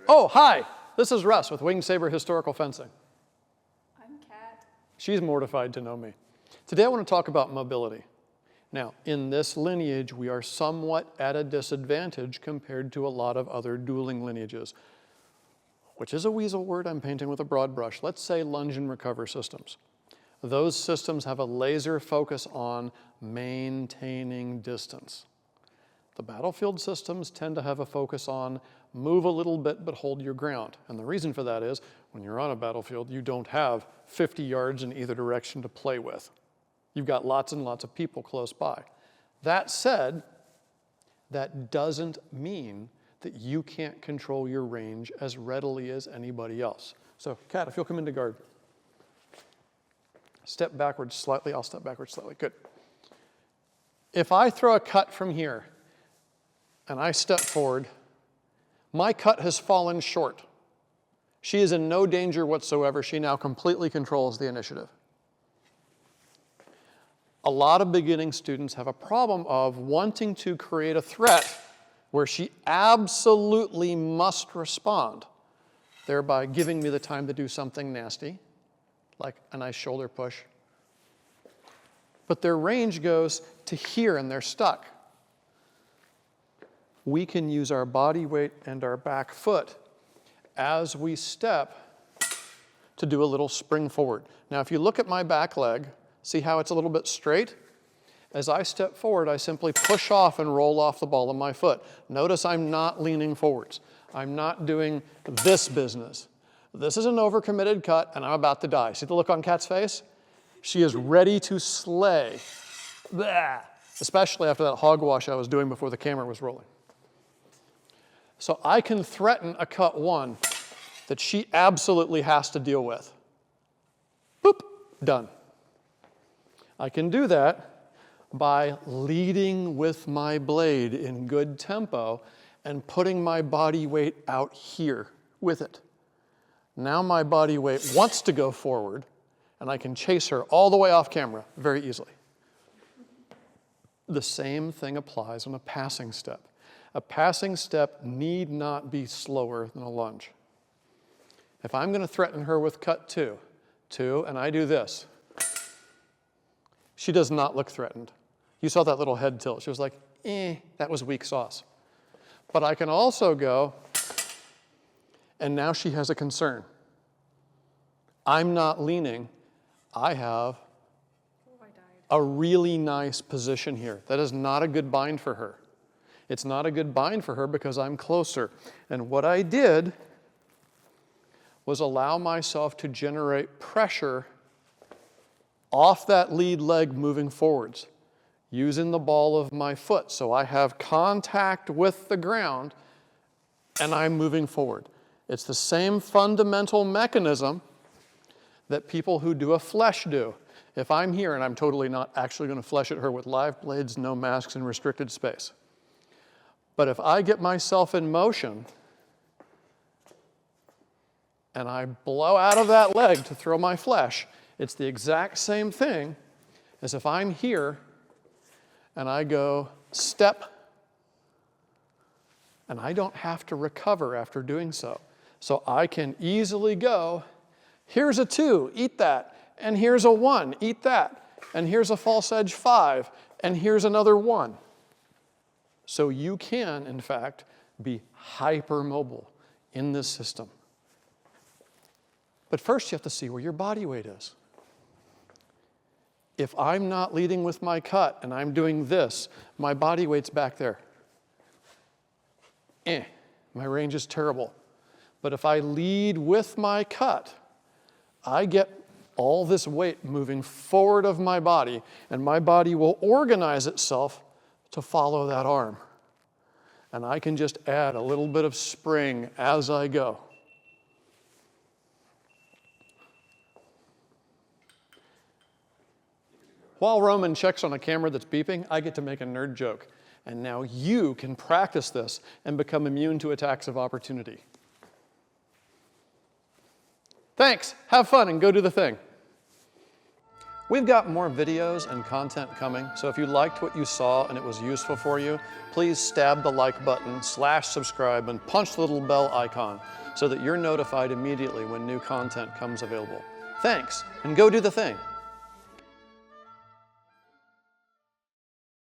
Oh, hi. This is Russ with Winged Saber Historical Fencing. I'm Kat. She's mortified to know me. Today I want to talk about mobility. Now, in this lineage, we are somewhat at a disadvantage compared to a lot of other dueling lineages, which is a weasel word I'm painting with a broad brush. Let's say lunge and recover systems. Those systems have a laser focus on maintaining distance. The battlefield systems tend to have a focus on move a little bit but hold your ground. And the reason for that is when you're on a battlefield, you don't have 50 yards in either direction to play with. You've got lots and lots of people close by. That said, that doesn't mean that you can't control your range as readily as anybody else. So, Kat, if you'll come into guard. Step backwards slightly, I'll step backwards slightly, good. If I throw a cut from here and I step forward, my cut has fallen short. She is in no danger whatsoever. She now completely controls the initiative. A lot of beginning students have a problem of wanting to create a threat where she absolutely must respond, thereby giving me the time to do something nasty, like a nice shoulder push. But their range goes to here and they're stuck. We can use our body weight and our back foot as we step to do a little spring forward. Now, if you look at my back leg, see how it's a little bit straight? As I step forward, I simply push off and roll off the ball of my foot. Notice I'm not leaning forwards. I'm not doing this business. This is an overcommitted cut, and I'm about to die. See the look on Kat's face? She is ready to slay. Blah. Especially after that hogwash I was doing before the camera was rolling. So I can threaten a cut one that she absolutely has to deal with. Boop, done. I can do that by leading with my blade in good tempo and putting my body weight out here with it. Now my body weight wants to go forward, and I can chase her all the way off camera very easily. The same thing applies on a passing step. A passing step need not be slower than a lunge. If I'm going to threaten her with cut two, and I do this, she does not look threatened. You saw that little head tilt. She was like, that was weak sauce. But I can also go, and now she has a concern. I'm not leaning. I have a really nice position here. That is not a good bind for her. It's not a good bind for her because I'm closer. And what I did was allow myself to generate pressure off that lead leg moving forwards, using the ball of my foot. So I have contact with the ground, and I'm moving forward. It's the same fundamental mechanism that people who do a flesh do. If I'm here and I'm totally not actually going to flesh at her with live blades, no masks, and restricted space. But if I get myself in motion and I blow out of that leg to throw my flesh, it's the exact same thing as if I'm here and I go step, and I don't have to recover after doing so. So I can easily go, here's a 2, eat that, and here's a 1, eat that, and here's a false edge 5, and here's another 1. So you can, in fact, be hypermobile in this system. But first you have to see where your body weight is. If I'm not leading with my cut and I'm doing this, my body weight's back there. My range is terrible. But if I lead with my cut, I get all this weight moving forward of my body, and my body will organize itself to follow that arm. And I can just add a little bit of spring as I go. While Roman checks on a camera that's beeping, I get to make a nerd joke. And now you can practice this and become immune to attacks of opportunity. Thanks, have fun, and go do the thing. We've got more videos and content coming, so if you liked what you saw and it was useful for you, please stab the like button, /subscribe, and punch the little bell icon so that you're notified immediately when new content comes available. Thanks, and go do the thing.